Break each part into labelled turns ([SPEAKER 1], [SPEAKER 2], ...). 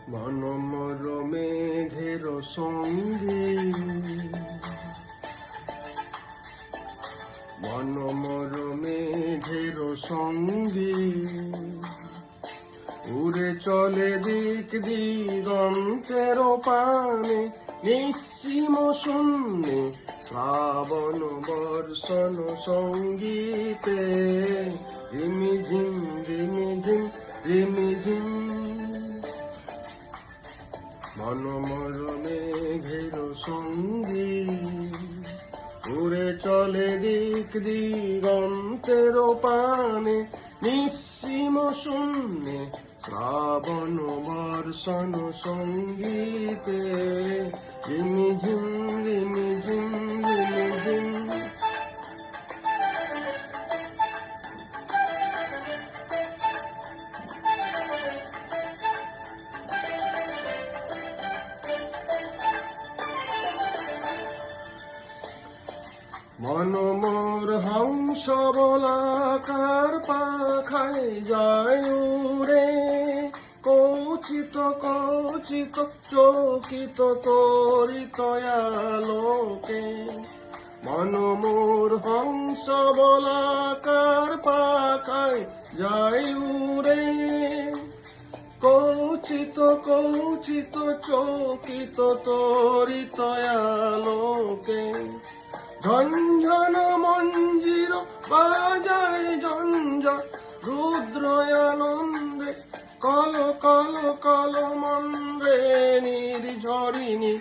[SPEAKER 1] মনোমর মেঘের সঙ্গে মনোমর মেঘের সঙ্গে উড়ে চলে দিক দিগন্তের পানে নিঃসীম শূন্যে শ্রাবণ বর্ষণ সঙ্গীতে রিমিঝিম রিমিঝিম রিমিঝিম মনোমর মেঘের সঙ্গী উড়ে চলে দিক দিগন্তের পানে নিঃসীম শূন্যে শ্রাবণ বর্ষণ সঙ্গীতে রিমিঝিম রিমিঝিম রিমিঝিম মনোমর হংস বলাকার পাখায় যায় উড়ে কৌচিত কৌচিত চকিত তরিত আলোকে মনোমর হংস বলাকার পাখায় যায় উড়ে কৌচিত কৌচিত চকিত তরিত আলোকে ঝঞ্ঝন মঞ্জির বাজায় ঝঞ্ঝা রুদ্র আনন্দে কল কল কল মন্দ্রে নির্ঝরিণী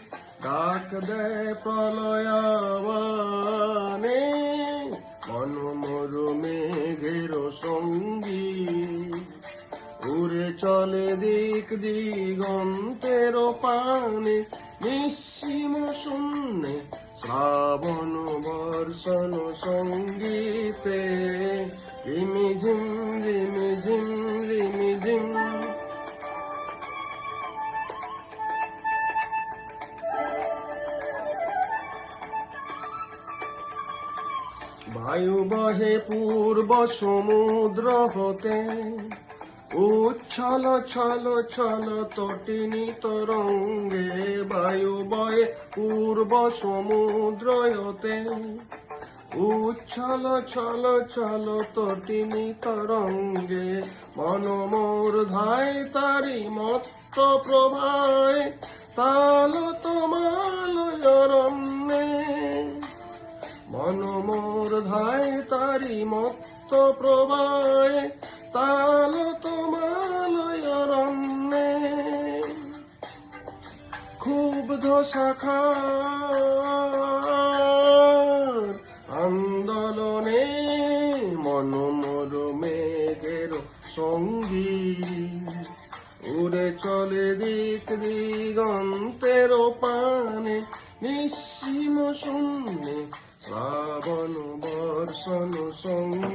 [SPEAKER 1] ডাক দেয় প্রলয়াবানে মনোমর মেঘের সঙ্গী উড়ে চলে দিক দিগন্তের পানে নিঃসীম শূন্যে শ্রাবণ বর্ষণ সঙ্গীতে রিমিঝিম রিমিঝিম রিমিঝিম বায়ু বহে পূর্ব সমুদ্র হতে উচ্ছল ছল ছল তটিনী তরঙ্গে বায়ু বয়ে পূর্ব সমুদ্র হতে উচ্ছল ছল ছল তটিনী তরঙ্গে মনোমর ধায় তারি মত্ত প্রভায় তাল তোমালয়রণ্যে মনোমর ধায় তারি মত্ত প্রভায় তাল তোমালয়রণ্যে ক্ষুব্ধ শাখার আন্দোলনে মনোমর মেঘের সঙ্গী উড়ে চলে দিক দিগন্তের পানে নিঃসীম শূন্যে শ্রাবণ বর্ষণ সঙ্গী।